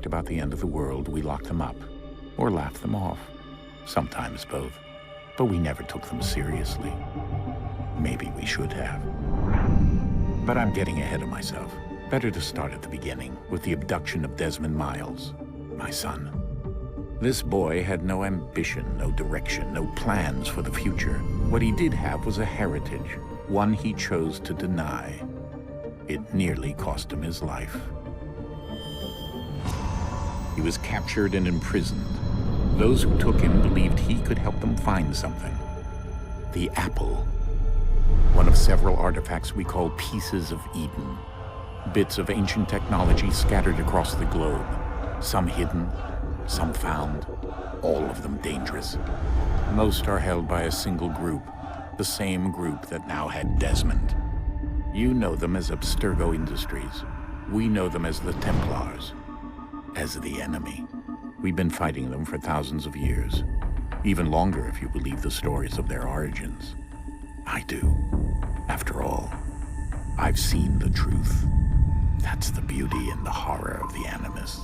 about the end of the world, we locked them up, or laughed them off. Sometimes both. But we never took them seriously. Maybe we should have. But I'm getting ahead of myself. Better to start at the beginning, with the abduction of Desmond Miles, my son. This boy had no ambition, no direction, no plans for the future. What he did have was a heritage, one he chose to deny. It nearly cost him his life. He was captured and imprisoned. Those who took him believed he could help them find something. The apple. One of several artifacts we call Pieces of Eden. Bits of ancient technology scattered across the globe. Some hidden, some found, all of them dangerous. Most are held by a single group, the same group that now had Desmond. You know them as Abstergo Industries. We know them as the Templars, as the enemy. We've been fighting them for thousands of years, even longer if you believe the stories of their origins. I do. After all, I've seen the truth. That's the beauty and the horror of the Animus.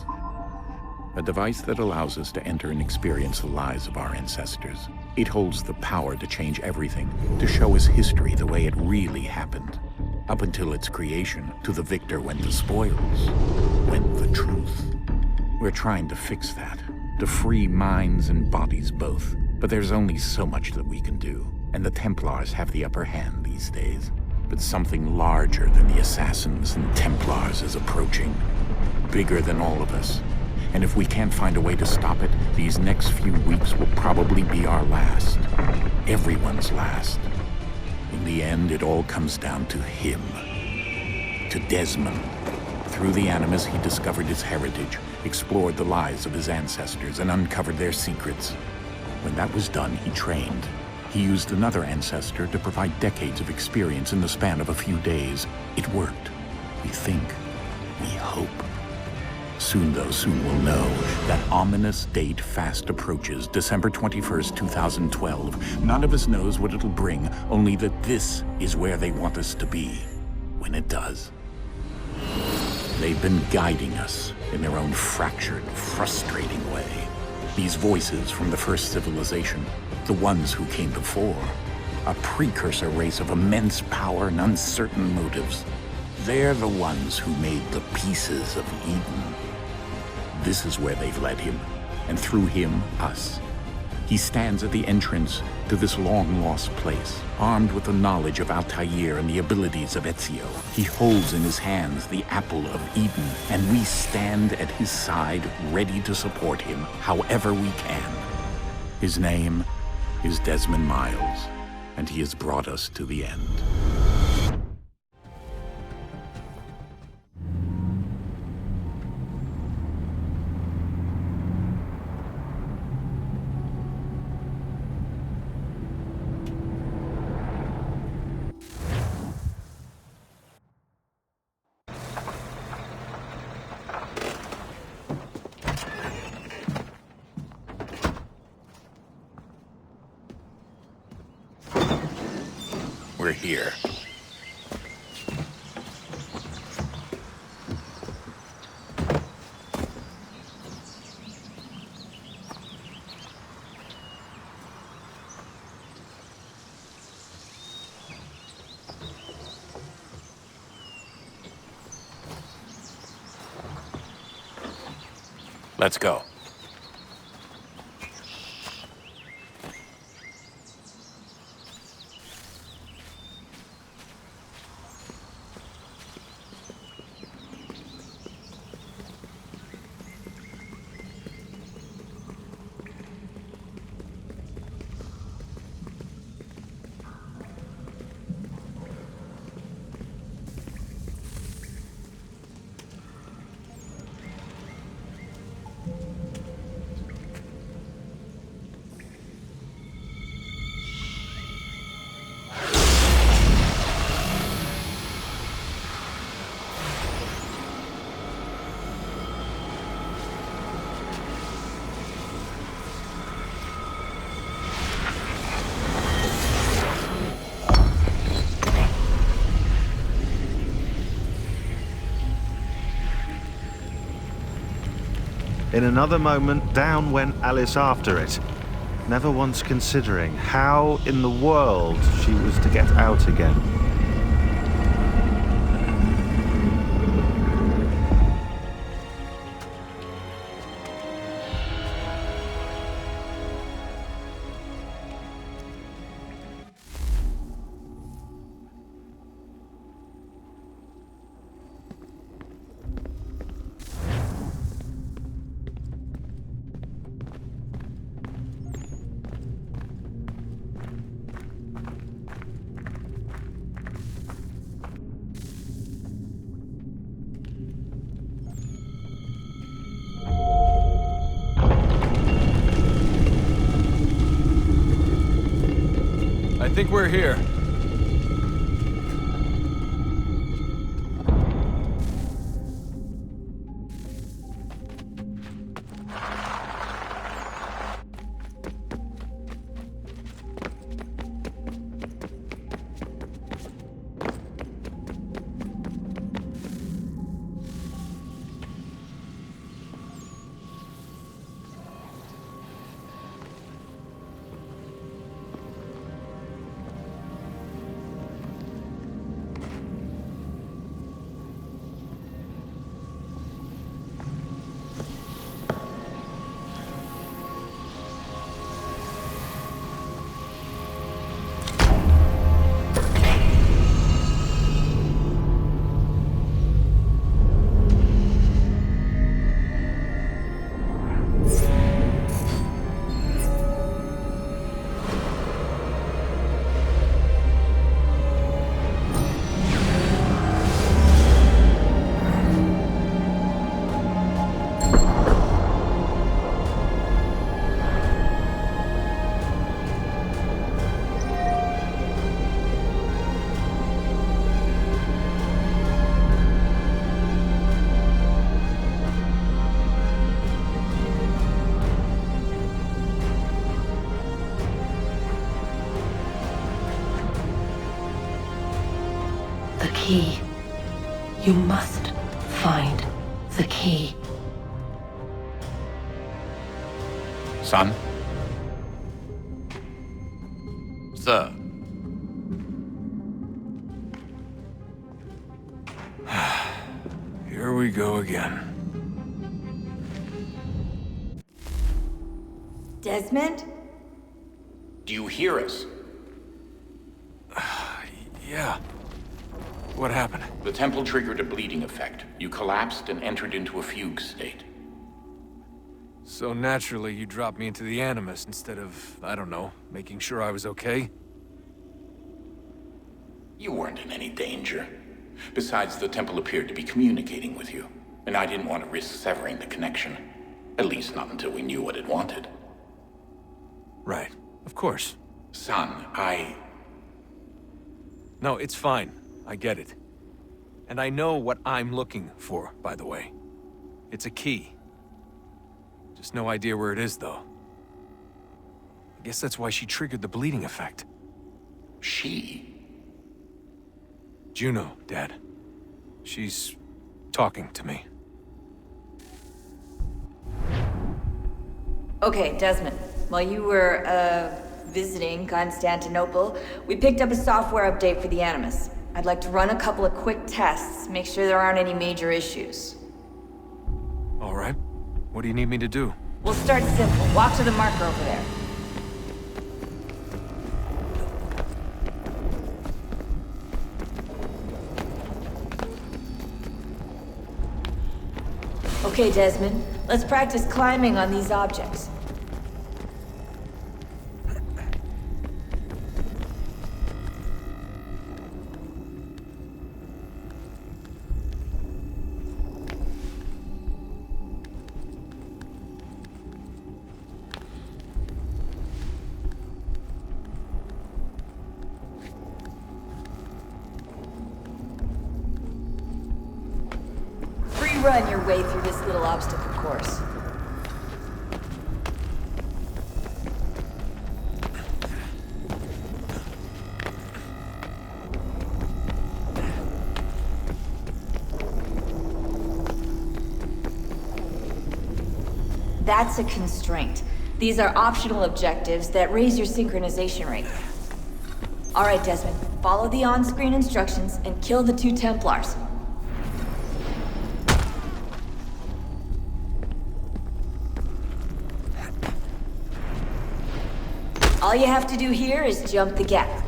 A device that allows us to enter and experience the lives of our ancestors. It holds the power to change everything, to show us history the way it really happened. Up until its creation, to the victor went the spoils, went the truth. We're trying to fix that, to free minds and bodies both. But there's only so much that we can do, and the Templars have the upper hand these days. But something larger than the Assassins and Templars is approaching, bigger than all of us. And if we can't find a way to stop it, these next few weeks will probably be our last. Everyone's last. In the end, it all comes down to him. To Desmond. Through the Animus, he discovered his heritage, explored the lives of his ancestors, and uncovered their secrets. When that was done, he trained. He used another ancestor to provide decades of experience in the span of a few days. It worked. We think. We hope. Soon, though, soon we'll know. That ominous date fast approaches, December 21st, 2012. None of us knows what it'll bring, only that this is where they want us to be, when it does. They've been guiding us in their own fractured, frustrating way. These voices from the first civilization, the ones who came before, a precursor race of immense power and uncertain motives. They're the ones who made the Pieces of Eden. This is where they've led him, and through him, us. He stands at the entrance to this long-lost place, armed with the knowledge of Altair and the abilities of Ezio. He holds in his hands the Apple of Eden, and we stand at his side, ready to support him however we can. His name is Desmond Miles, and he has brought us to the end. We're here. Let's go. In another moment, down went Alice after it, never once considering how in the world she was to get out again. I think we're here. The key. You must find the key. Son? Sir. Here we go again. Desmond? Do you hear us? Yeah. What happened? The temple triggered a bleeding effect. You collapsed and entered into a fugue state. So naturally, you dropped me into the Animus instead of, I don't know, making sure I was okay? You weren't in any danger. Besides, the temple appeared to be communicating with you, and I didn't want to risk severing the connection. At least not until we knew what it wanted. Right. Of course. Son, No, it's fine. I get it. And I know what I'm looking for, by the way. It's a key. Just no idea where it is, though. I guess that's why she triggered the bleeding effect. She? Juno, Dad. She's talking to me. Okay, Desmond. While you were, visiting Constantinople, we picked up a software update for the Animus. I'd like to run a couple of quick tests, make sure there aren't any major issues. All right. What do you need me to do? We'll start simple. Walk to the marker over there. Okay, Desmond. Let's practice climbing on these objects. Run your way through this little obstacle course. That's a constraint. These are optional objectives that raise your synchronization rate. Alright, Desmond. Follow the on-screen instructions and kill the 2 Templars. All you have to do here is jump the gap.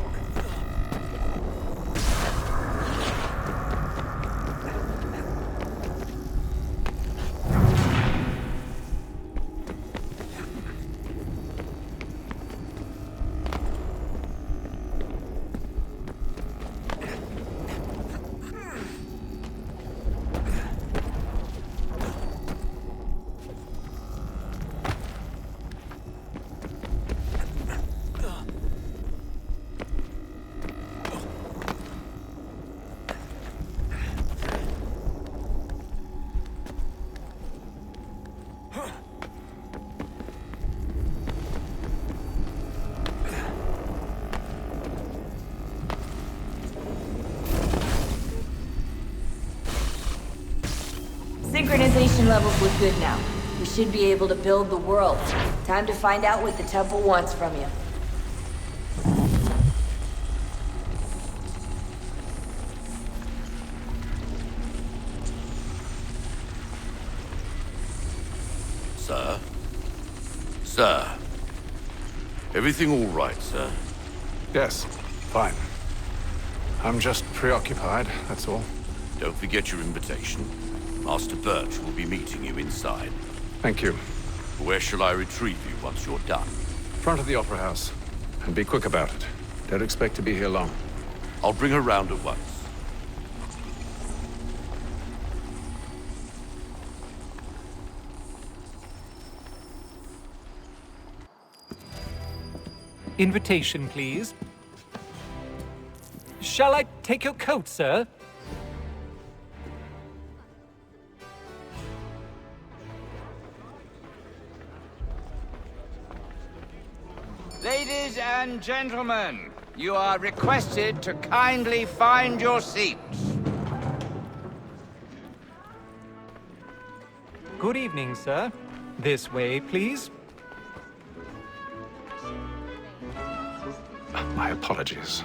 Synchronization levels look good now. We should be able to build the world. Time to find out what the temple wants from you. Sir? Sir? Everything all right, sir? Yes, fine. I'm just preoccupied, that's all. Don't forget your invitation. Master Birch will be meeting you inside. Thank you. Where shall I retrieve you once you're done? Front of the Opera House. And be quick about it. Don't expect to be here long. I'll bring her round at once. Invitation, please. Shall I take your coat, sir? Ladies and gentlemen, you are requested to kindly find your seats. Good evening, sir. This way, please. My apologies.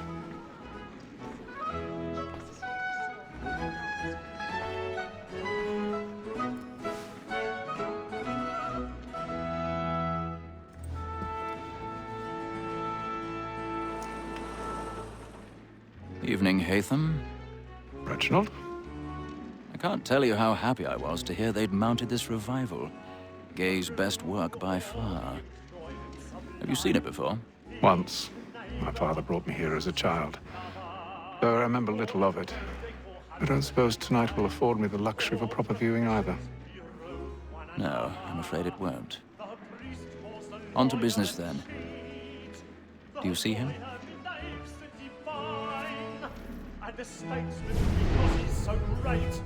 Evening, Hatham. Reginald? I can't tell you how happy I was to hear they'd mounted this revival. Gay's best work by far. Have you seen it before? Once. My father brought me here as a child. Though I remember little of it. I don't suppose tonight will afford me the luxury of a proper viewing either. No, I'm afraid it won't. On to business then. Do you see him? And the statesman, because he's so great,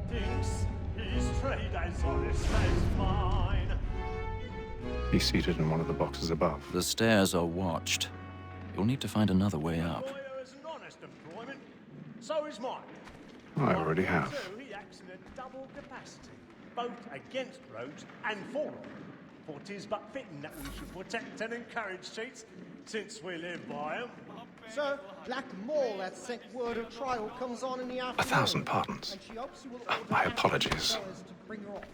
thinks his trade as honest as mine. He's seated in one of the boxes above. The stairs are watched. You'll need to find another way up. Lawyer is an honest employment, so is mine. I already have. So he acts in a double capacity, both against rogues and for them. For 'tis but fitting that we should protect and encourage cheats, since we live by 'em. Sir, Black Mall had sent word of trial comes on in the afternoon. 1,000 pardons. And she hopes you will My order apologies. to bring her off.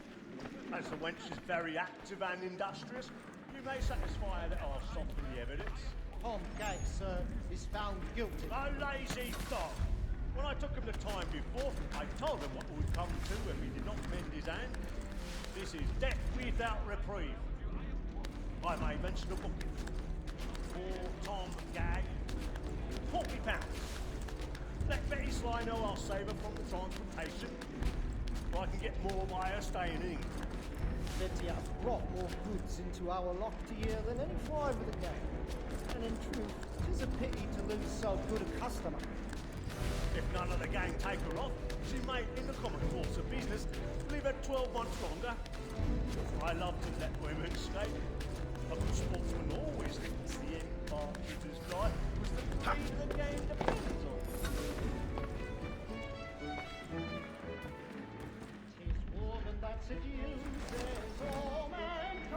As the wench is very active and industrious, you may satisfy her that I'll soften the evidence. Tom Gay, sir, is found guilty. A lazy dog. When I took him the time before, I told him what would come to if he did not mend his hand. This is death without reprieve. I may mention a booking. For Tom Gag, £40. Let Betty Sly know I'll save her from the transportation, so I can get more by her staying in. Betty has brought more goods into our locked year than any five of the gang. And in truth, 'tis a pity to lose so good a customer. If none of the gang take her off, she may, in the common course of business, leave her 12 months longer. I love to let women escape. A good sportsman always thinks the end barkeeper's life was the key the game depends on. 'Tis woman that seduces all mankind.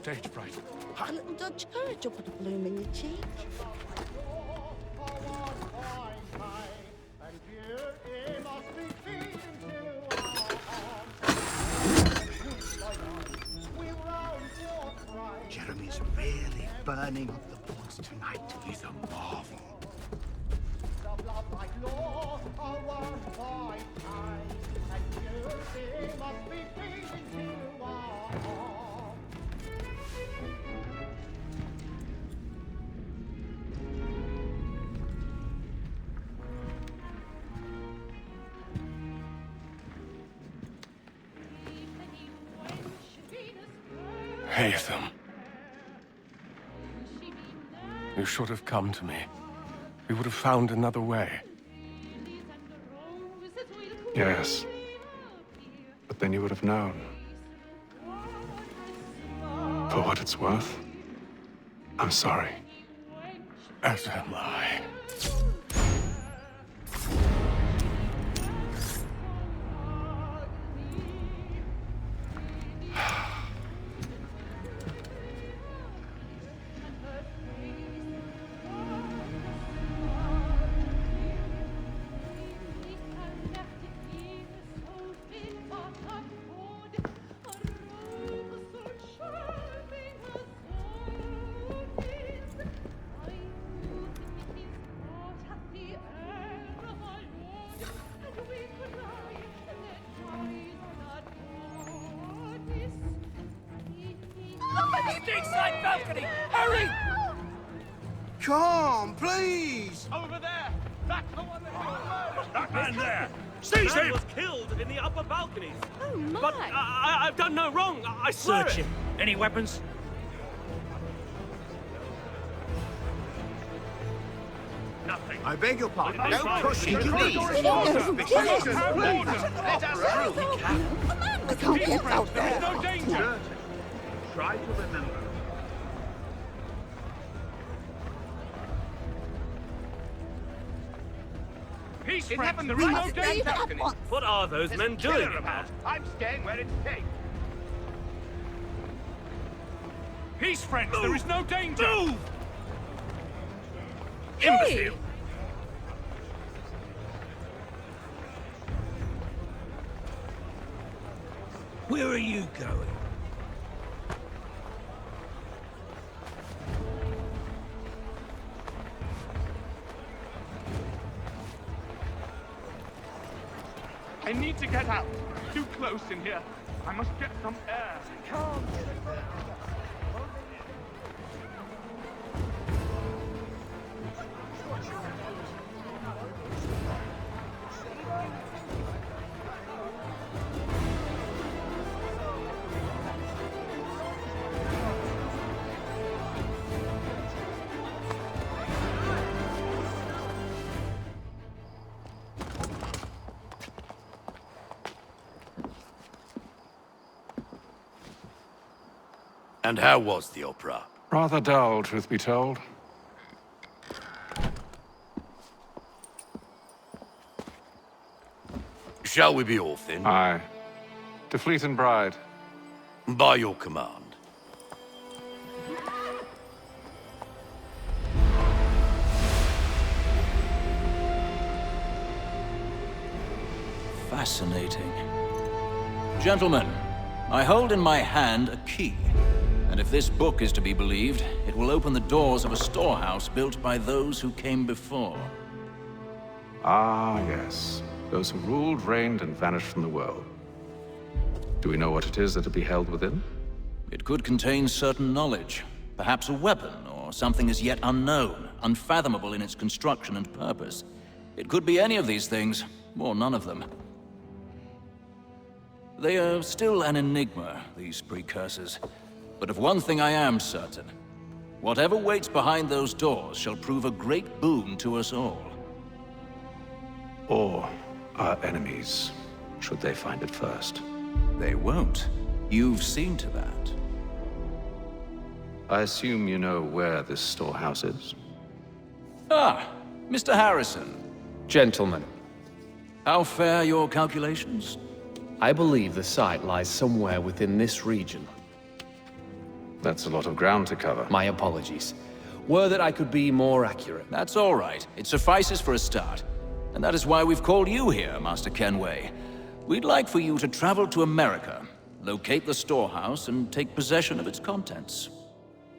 stage fright. A little Dutch courage up at the bloom in your cheek. Jeremy's really burning up the boards tonight. He's a marvel. Haytham. You should have come to me. We would have found another way. Yes. But then you would have known. For what it's worth, I'm sorry. As am I. Stateside balcony! Hurry! Come, please! Over there! That's the one that you murdered! That man there! Seize Man him! was killed in the upper balconies. Oh, my. But I've done no wrong. I swear Search it. him. Any weapons? Nothing. I beg your pardon. What did they Don't find? push into The these. corridor is open. Please. Let us through. I can't get out There is there. no danger. Try to remember. Peace, It friends. happened There right is no on Leave danger. it at once. What are those There's men a killer doing? about. I'm staying where it's safe. Peace, friends. There is no danger. Move! Hey! Imbecile. Where are you going? I need to get out. Too close in here. I must get some air. And how was the opera? Rather dull, truth be told. Shall we be off then? Aye. To Fleet and Bride. By your command. Fascinating. Gentlemen, I hold in my hand a key. And if this book is to be believed, it will open the doors of a storehouse built by those who came before. Ah, yes. Those who ruled, reigned, and vanished from the world. Do we know what it is that will be held within? It could contain certain knowledge. Perhaps a weapon, or something as yet unknown, unfathomable in its construction and purpose. It could be any of these things, or none of them. They are still an enigma, these precursors. But of one thing I am certain. Whatever waits behind those doors shall prove a great boon to us all. Or our enemies, should they find it first. They won't. You've seen to that. I assume you know where this storehouse is? Ah, Mr. Harrison. Gentlemen, How fare your calculations? I believe the site lies somewhere within this region. That's a lot of ground to cover. My apologies. Were that I could be more accurate. That's all right. It suffices for a start. And that is why we've called you here, Master Kenway. We'd like for you to travel to America, locate the storehouse, and take possession of its contents.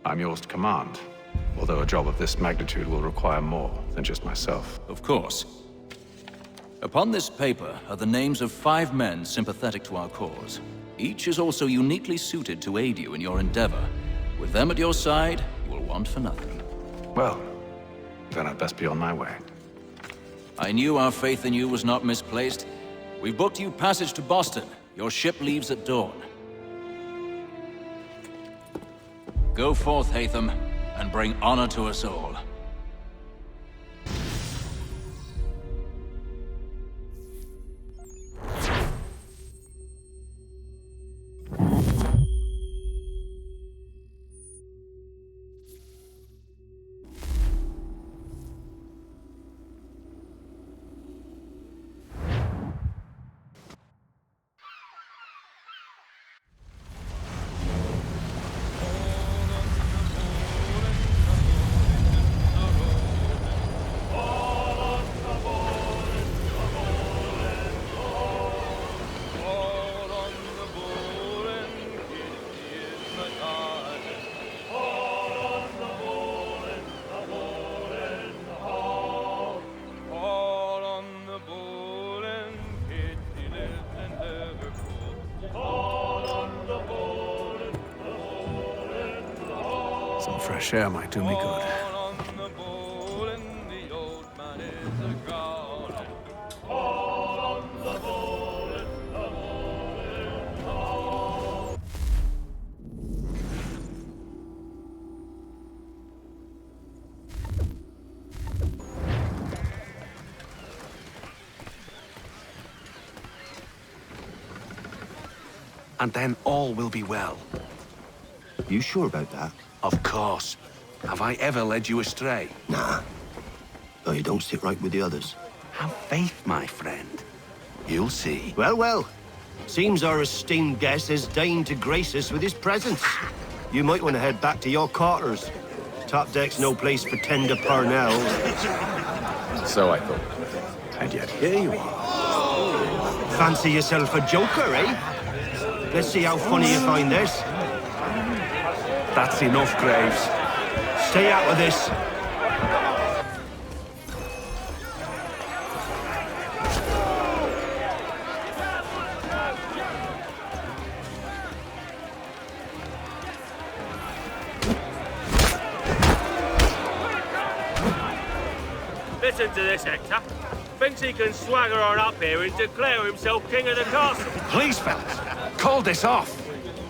I'm yours to command, although a job of this magnitude will require more than just myself. Of course. Upon this paper are the names of 5 men sympathetic to our cause. Each is also uniquely suited to aid you in your endeavor. With them at your side, you will want for nothing. Well, then I'd best be on my way. I knew our faith in you was not misplaced. We've booked you passage to Boston. Your ship leaves at dawn. Go forth, Hatham, and bring honor to us all. Some fresh air might do me good. And then all will be well. You sure about that? Of course. Have I ever led you astray? Nah. Though you don't sit right with the others. Have faith, my friend. You'll see. Well, well. Seems our esteemed guest has deigned to grace us with his presence. You might want to head back to your quarters. Top deck's no place for tender parnells. So I thought. And yet here you are. Fancy yourself a joker, eh? Let's see how funny you find this. That's enough, Graves. Stay out of this. Listen to this, Hector. Thinks he can swagger on up here and declare himself king of the castle. Please, fellas, call this off.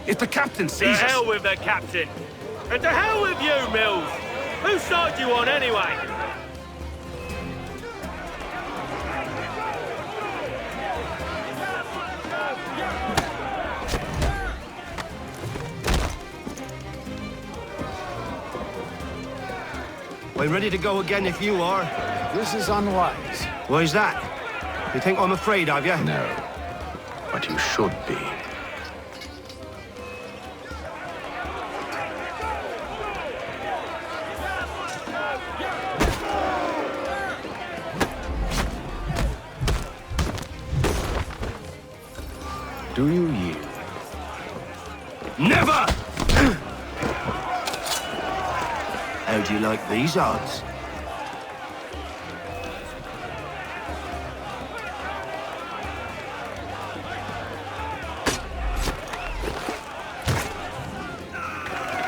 If the captain sees us... To hell with the captain. And to hell with you, Mills. Whose side you on, anyway? We're ready to go again if you are. This is unwise. Why's that? You think I'm afraid of you? No. But you should be. Do you yield? Never! How do you like these odds?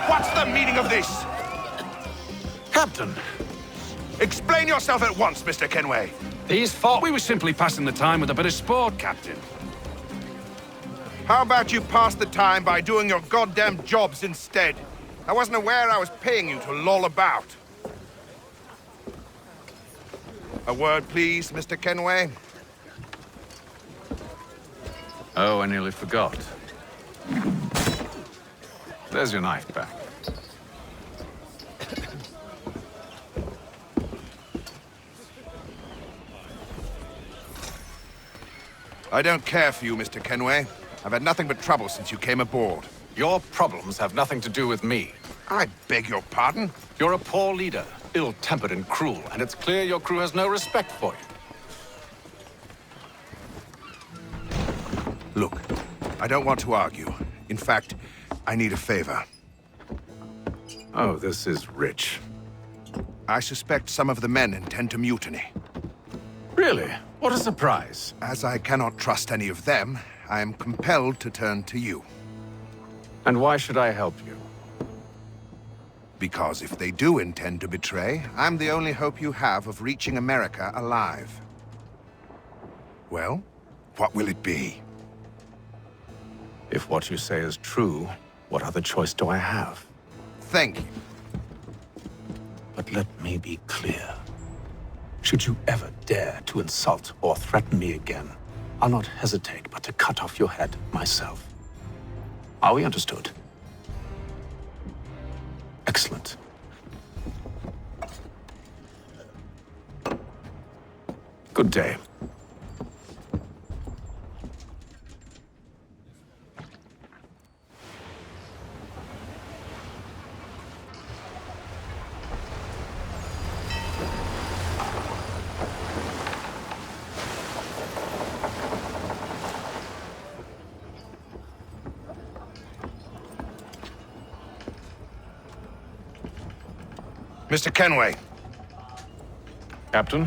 What's the meaning of this? Captain! Explain yourself at once, Mr. Kenway. These thought we were simply passing the time with a bit of sport, Captain. How about you pass the time by doing your goddamn jobs instead? I wasn't aware I was paying you to loll about. A word, please, Mr. Kenway. Oh, I nearly forgot. There's your knife back. I don't care for you, Mr. Kenway. I've had nothing but trouble since you came aboard. Your problems have nothing to do with me. I beg your pardon? You're a poor leader, ill-tempered and cruel, and it's clear your crew has no respect for you. Look, I don't want to argue. In fact, I need a favor. Oh, this is rich. I suspect some of the men intend to mutiny. Really? What a surprise. As I cannot trust any of them, I am compelled to turn to you. And why should I help you? Because if they do intend to betray, I'm the only hope you have of reaching America alive. Well, what will it be? If what you say is true, what other choice do I have? Thank you. But let me be clear. Should you ever dare to insult or threaten me again, I'll not hesitate but to cut off your head myself. Are we understood? Excellent. Good day. Mr. Kenway. Captain?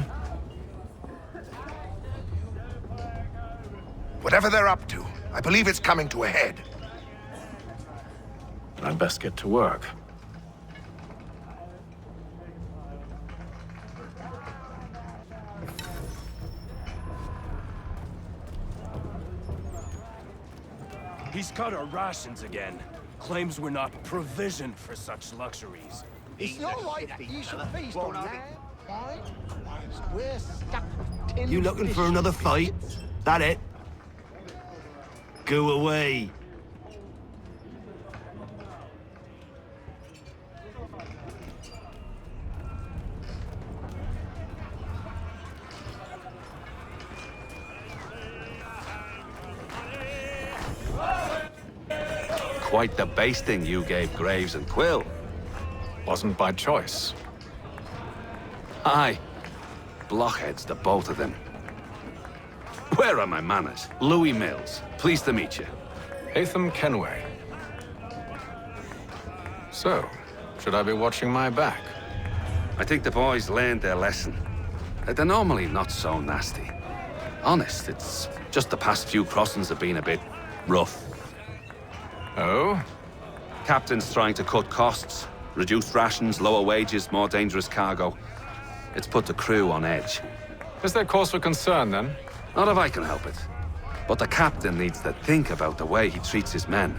Whatever they're up to, I believe it's coming to a head. I'd best get to work. He's cut our rations again. Claims we're not provisioned for such luxuries. It's not right that you should feast on that. We're stuck. You looking for another fight? That it? Go away. Quite the basting you gave Graves and Quill. Wasn't by choice. Aye. Blockheads, the both of them. Where are my manners? Louis Mills. Pleased to meet you. Haytham Kenway. So, should I be watching my back? I think the boys learned their lesson. They're normally not so nasty. Honest, it's just the past few crossings have been a bit rough. Oh? Captain's trying to cut costs. Reduced rations, lower wages, more dangerous cargo. It's put the crew on edge. Is there cause for concern, then? Not if I can help it. But the captain needs to think about the way he treats his men.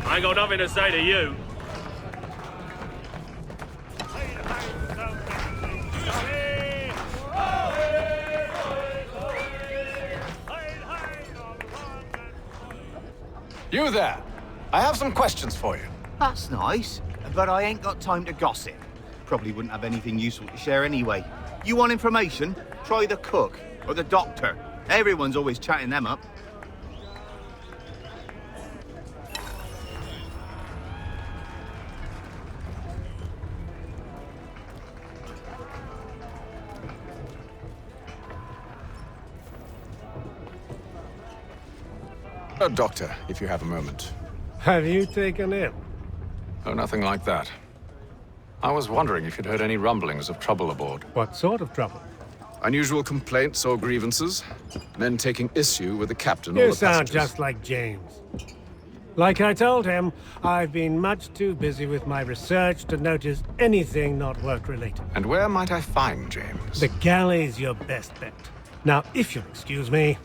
I ain't got nothing to say to you. You there! I have some questions for you. That's nice, but I ain't got time to gossip. Probably wouldn't have anything useful to share anyway. You want information? Try the cook or the doctor. Everyone's always chatting them up. A doctor, if you have a moment. Have you taken ill? Oh, nothing like that. I was wondering if you'd heard any rumblings of trouble aboard. What sort of trouble? Unusual complaints or grievances? Men taking issue with the captain or You the sound passengers? just like James. Like I told him, I've been much too busy with my research to notice anything not work-related. And where might I find James? The galley's your best bet. Now, if you'll excuse me...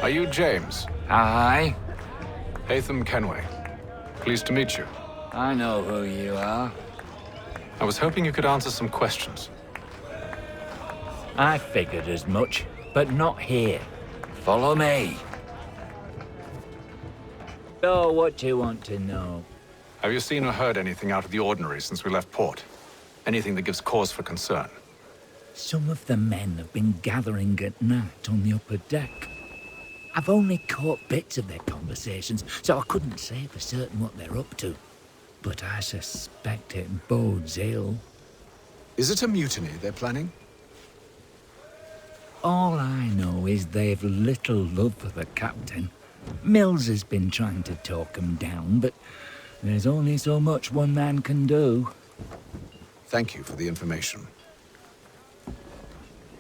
Are you James? Aye. Haytham Kenway. Pleased to meet you. I know who you are. I was hoping you could answer some questions. I figured as much, but not here. Follow me. So, what do you want to know? Have you seen or heard anything out of the ordinary since we left port? Anything that gives cause for concern? Some of the men have been gathering at night on the upper deck. I've only caught bits of their conversations, so I couldn't say for certain what they're up to. But I suspect it bodes ill. Is it a mutiny they're planning? All I know is they've little love for the captain. Mills has been trying to talk him down, but there's only so much one man can do. Thank you for the information.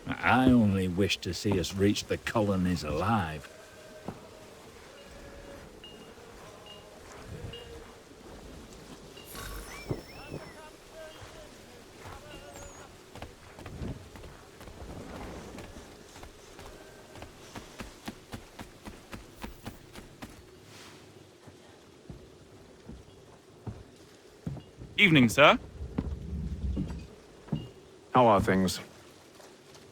I only wish to see us reach the colonies alive. Evening, sir. How are things?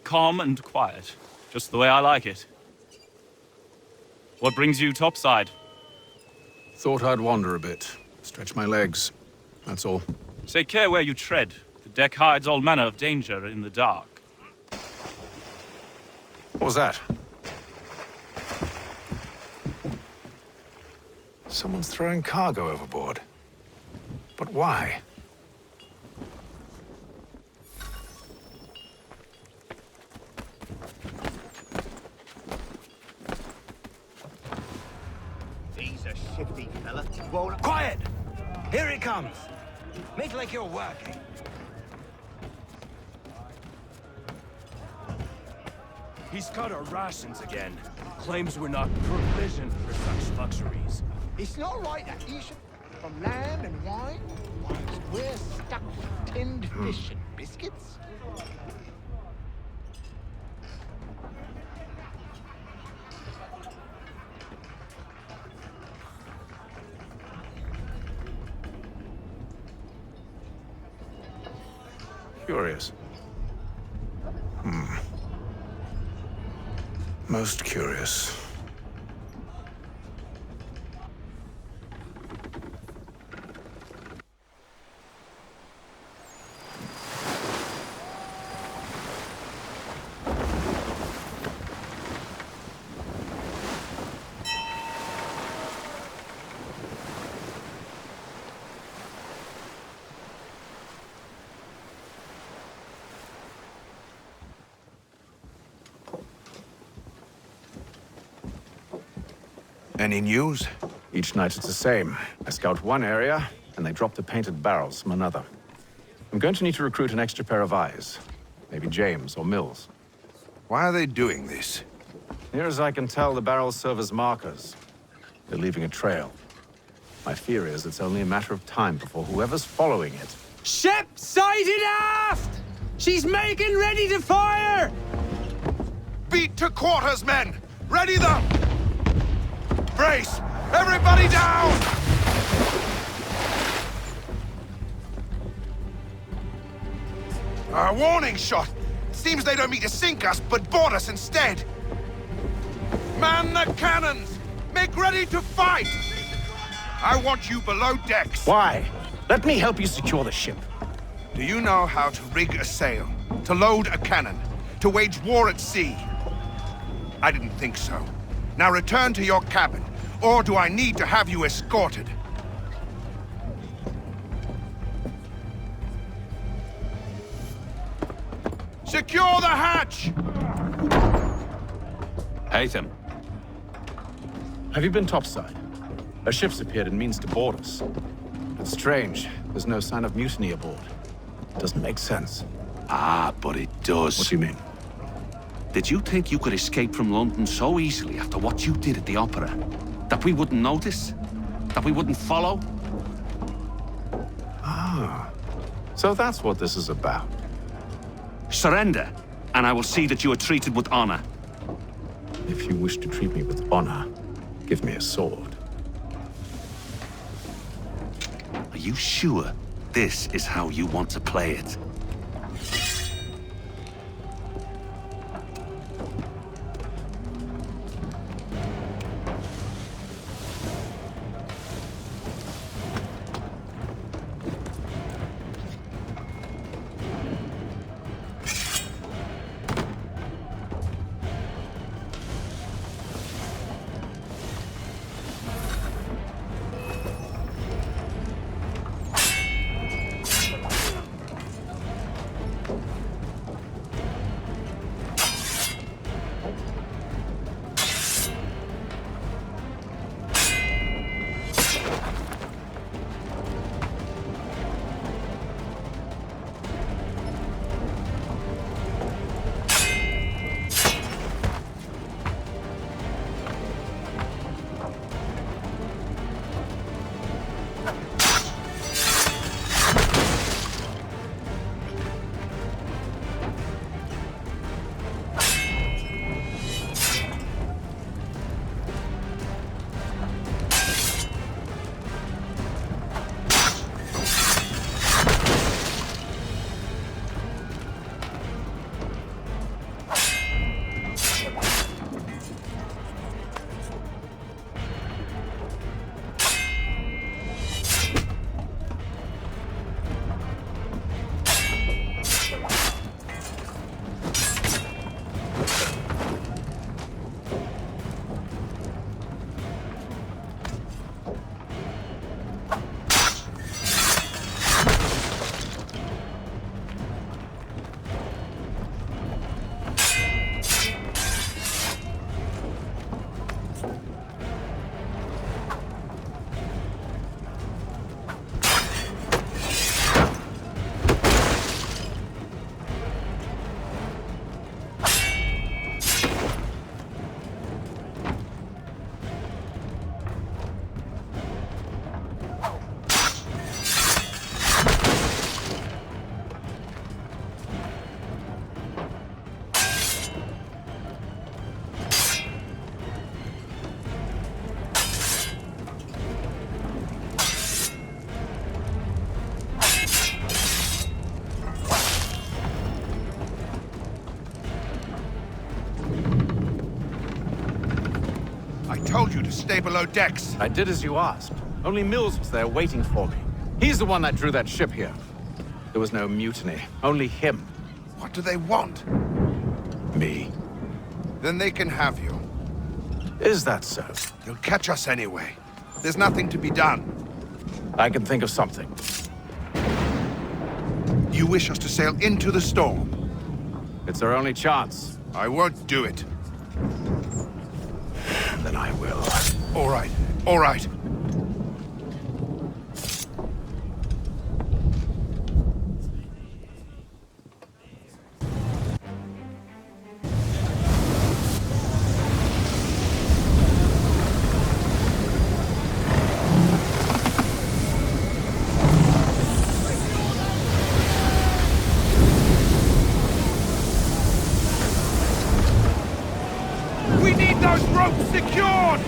Calm and quiet. Just the way I like it. What brings you topside? Thought I'd wander a bit. Stretch my legs. That's all. Take care where you tread. The deck hides all manner of danger in the dark. What was that? Someone's throwing cargo overboard. But why? He's a shifty fella. Quiet! Here he comes. Make like you're working. He's cut our rations again. Claims we're not provisioned for such luxuries. It's not right that you should from land and wine, whilst we're stuck with tinned fish and biscuits. Curious. Most curious. Any news? Each night it's the same. I scout one area, and they drop the painted barrels from another. I'm going to need to recruit an extra pair of eyes. Maybe James or Mills. Why are they doing this? Near as I can tell, the barrels serve as markers. They're leaving a trail. My fear is it's only a matter of time before whoever's following it... Ship sighted aft! She's making ready to fire! Beat to quarters, men! Ready the... Brace! Everybody down! A warning shot! Seems they don't mean to sink us, but board us instead! Man the cannons! Make ready to fight! I want you below decks. Why? Let me help you secure the ship. Do you know how to rig a sail? To load a cannon? To wage war at sea? I didn't think so. Now return to your cabin, or do I need to have you escorted? Secure the hatch! Haytham. Have you been topside? A ship's appeared and means to board us. It's strange. There's no sign of mutiny aboard. Doesn't make sense. Ah, but it does. What do you mean? Did you think you could escape from London so easily after what you did at the opera? That we wouldn't notice? That we wouldn't follow? Ah. So that's what this is about. Surrender, and I will see that you are treated with honor. If you wish to treat me with honor, give me a sword. Are you sure this is how you want to play it. I told you to stay below decks. I did as you asked. Only Mills was there waiting for me. He's the one that drew that ship here. There was no mutiny, only him. What do they want? Me. Then they can have you. Is that so? They'll catch us anyway. There's nothing to be done. I can think of something. You wish us to sail into the storm? It's our only chance. I won't do it. Then I will. All right, all right. We need those ropes secured!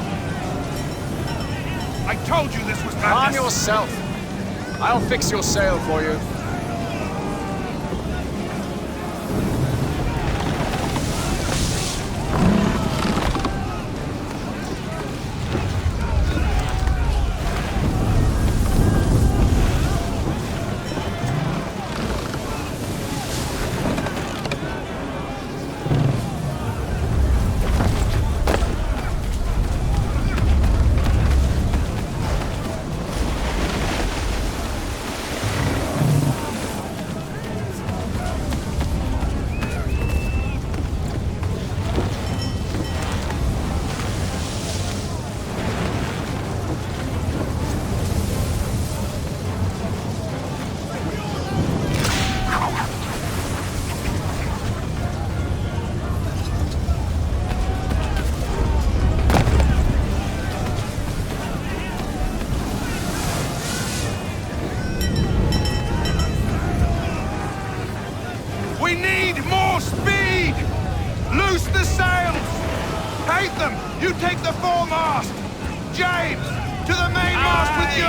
I told you this was madness. Calm yourself. I'll fix your sail for you. We need more speed! Loose the sails! Hatham, you take the foremast! James, to the mainmast with you!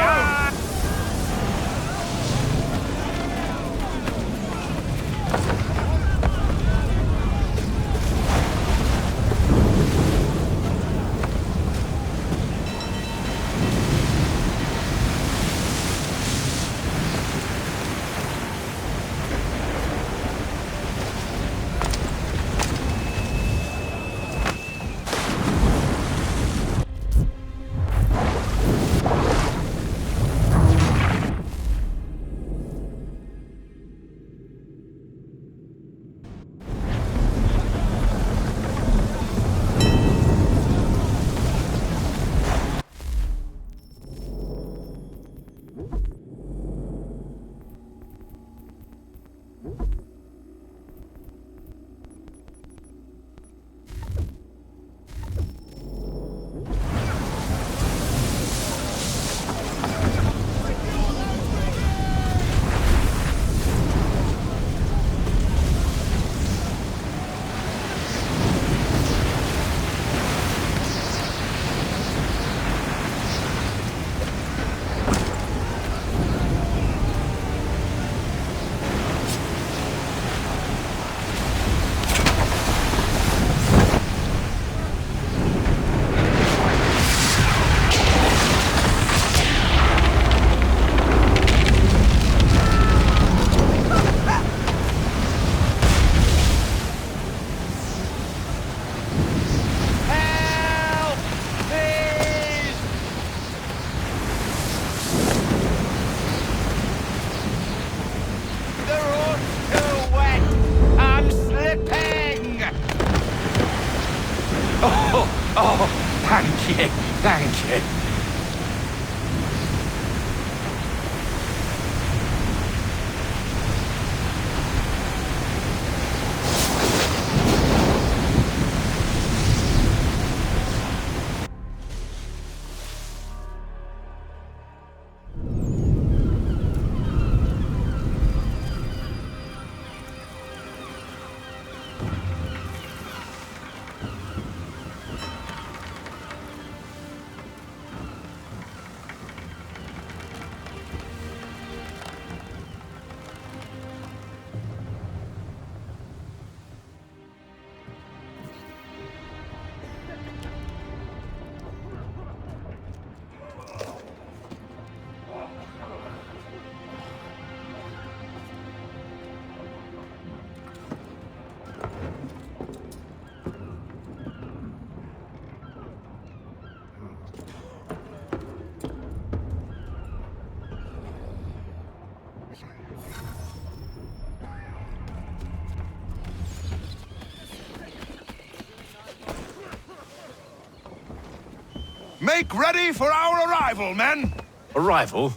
Make ready for our arrival, men! Arrival?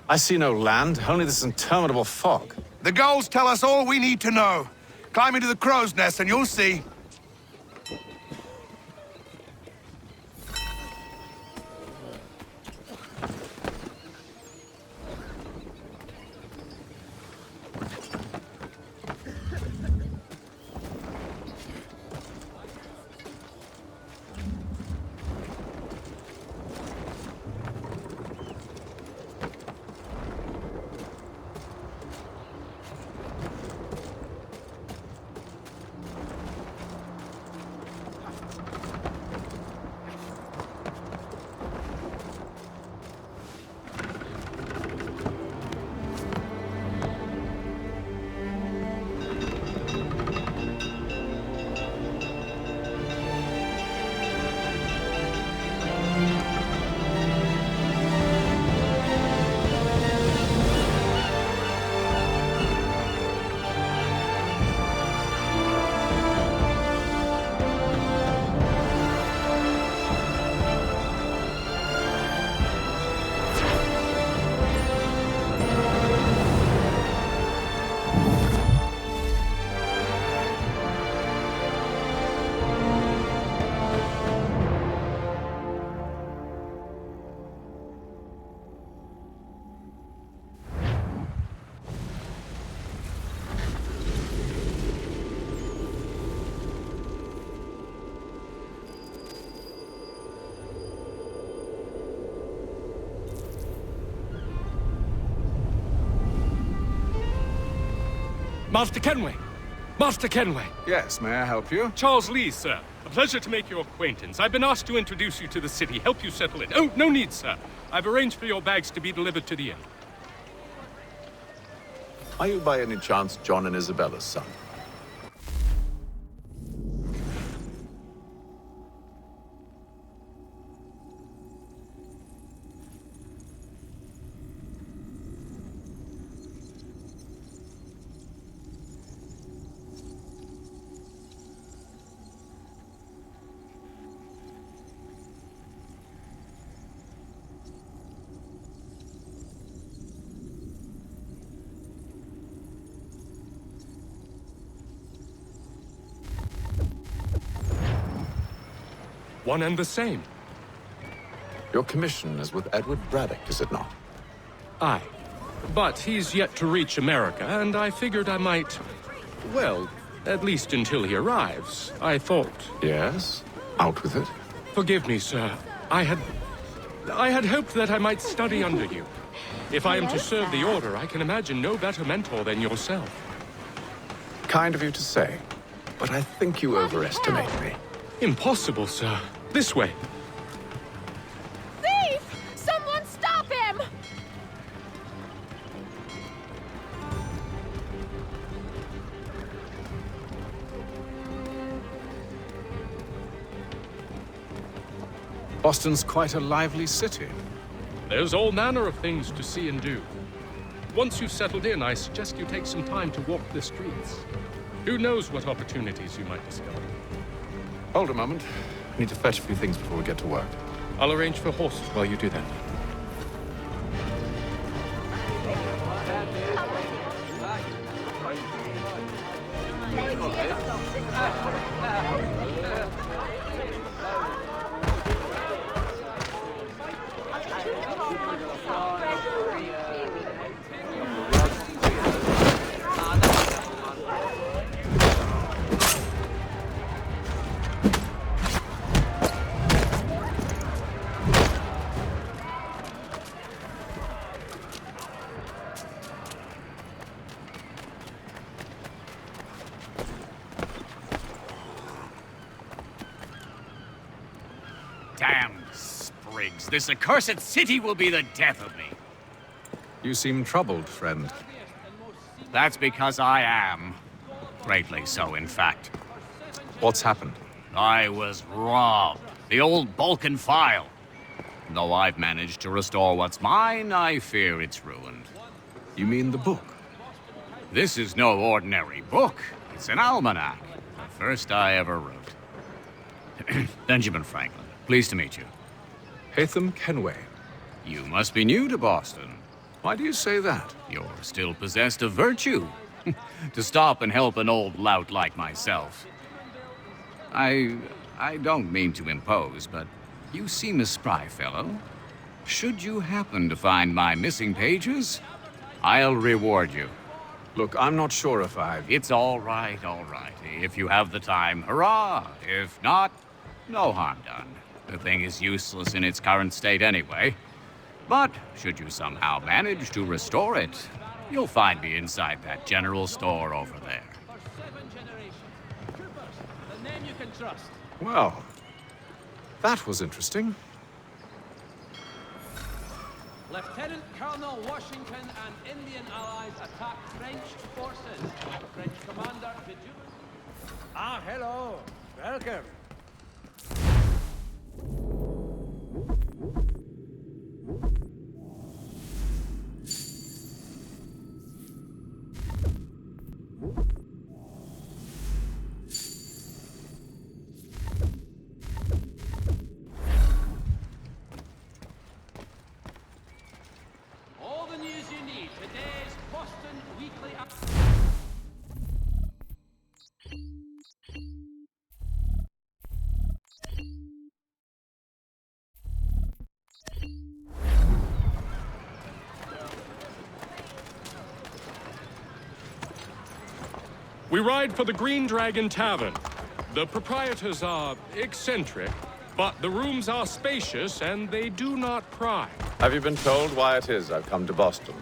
I see no land, only this interminable fog. The gulls tell us all we need to know. Climb into the crow's nest and you'll see. Master Kenway! Master Kenway! Yes, may I help you? Charles Lee, sir. A pleasure to make your acquaintance. I've been asked to introduce you to the city, help you settle in. Oh, no need, sir. I've arranged for your bags to be delivered to the inn. Are you by any chance John and Isabella's son? One and the same. Your commission is with Edward Braddock, is it not? Aye. But he's yet to reach America, and I figured I might... Well, at least until he arrives, I thought... Yes? Out with it. Forgive me, sir. I had hoped that I might study under you. If I am to serve the Order, I can imagine no better mentor than yourself. Kind of you to say, but I think you overestimate me. Impossible, sir. This way. Thief! Someone stop him! Boston's quite a lively city. There's all manner of things to see and do. Once you've settled in, I suggest you take some time to walk the streets. Who knows what opportunities you might discover. Hold a moment. I need to fetch a few things before we get to work. I'll arrange for horses while you do that. Damn sprigs. This accursed city will be the death of me. You seem troubled, friend. That's because I am. Greatly so, in fact. What's happened? I was robbed. The old Balkan file. Though I've managed to restore what's mine, I fear it's ruined. You mean the book? This is no ordinary book. It's an almanac. The first I ever wrote. Benjamin Franklin. Pleased to meet you. Hatham Kenway. You must be new to Boston. Why do you say that? You're still possessed of virtue. To stop and help an old lout like myself. I don't mean to impose, but you seem a spry fellow. Should you happen to find my missing pages, I'll reward you. Look, I'm not sure if I've... It's all right, all right. If you have the time, hurrah! If not, no harm done. The thing is useless in its current state anyway. But should you somehow manage to restore it, you'll find me inside that general store over there. The name you can trust. Well, that was interesting. Lieutenant Colonel Washington and Indian allies attack French forces. French commander, did you? Ah, hello. Welcome. All the news you need. Today's Boston Weekly. We ride for the Green Dragon Tavern. The proprietors are eccentric, but the rooms are spacious and they do not pry. Have you been told why it is I've come to Boston?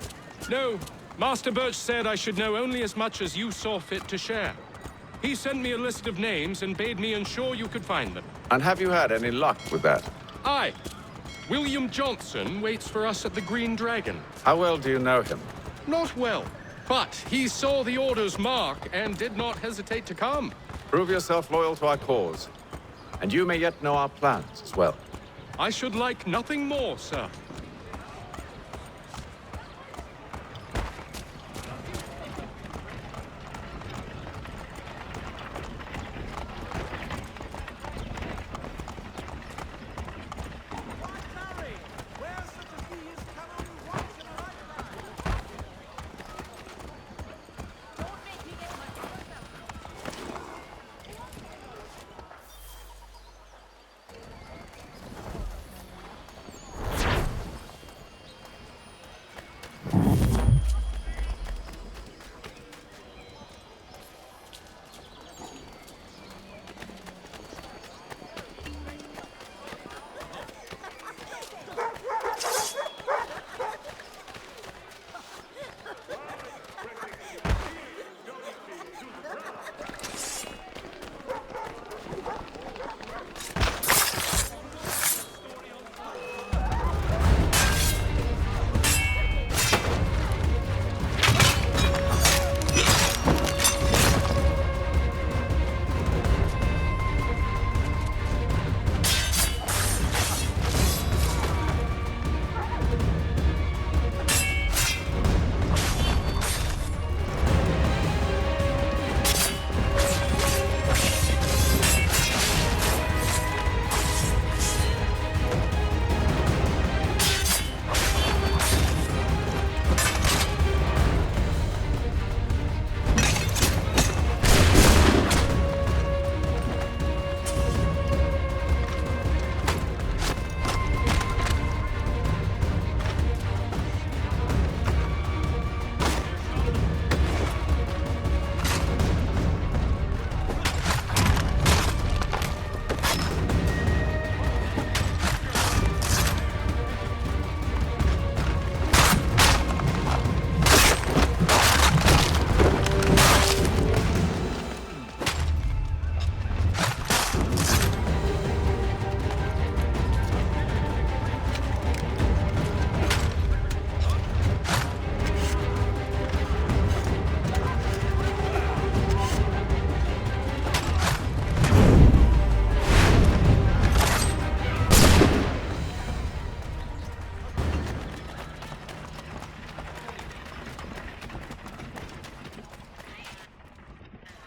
No, Master Birch said I should know only as much as you saw fit to share. He sent me a list of names and bade me ensure you could find them. And have you had any luck with that? Aye. William Johnson waits for us at the Green Dragon. How well do you know him? Not well, but he saw the order's mark and did not hesitate to come. Prove yourself loyal to our cause, and you may yet know our plans as well. I should like nothing more, sir.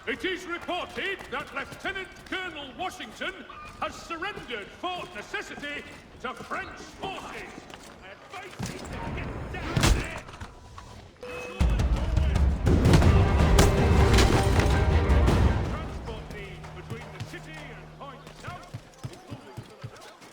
It is reported that Lieutenant Colonel Washington has surrendered Fort Necessity to French forces! I advise you to get down there! Transport needs between the city and Point South, including Philadelphia.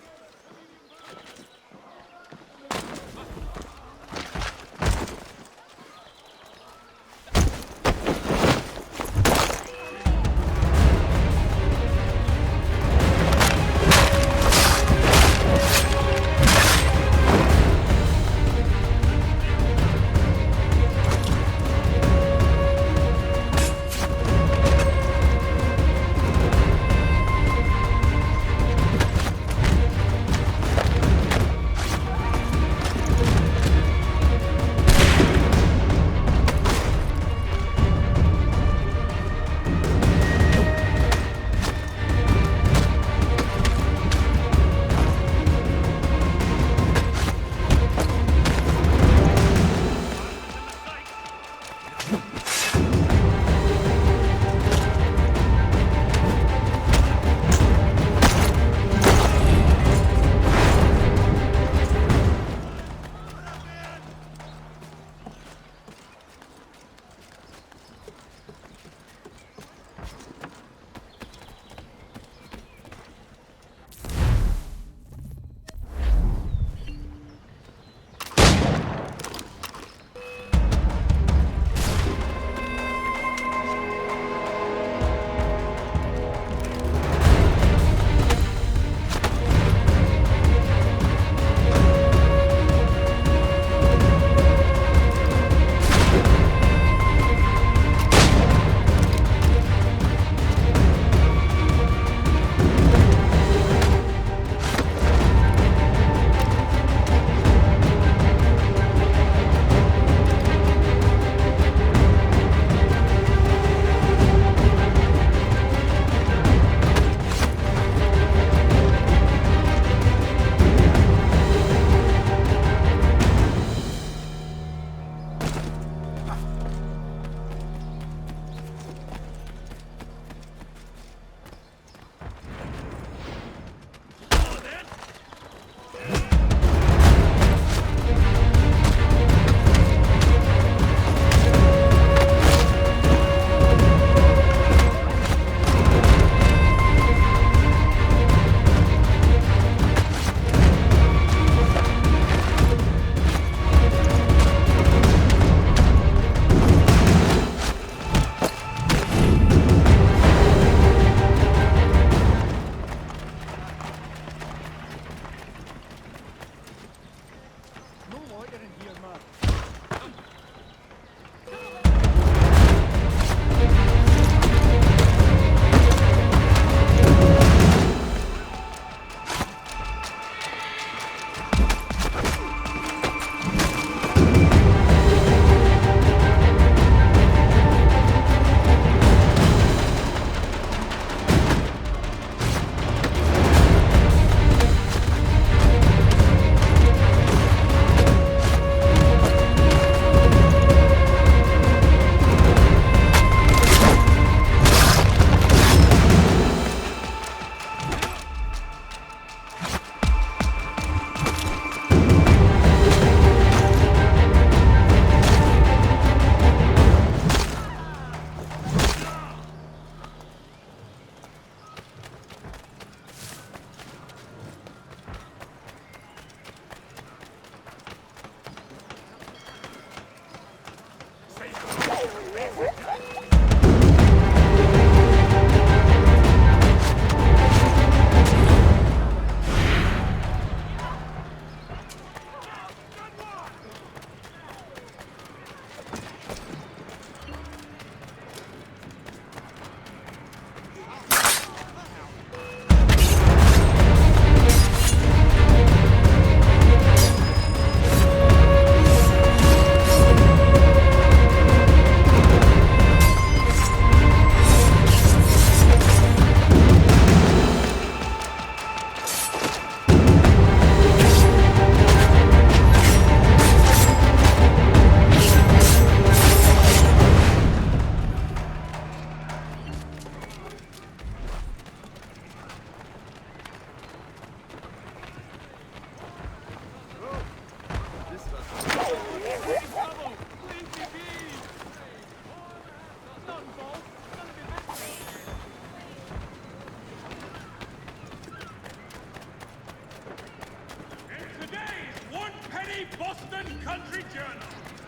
Boston Country Journal.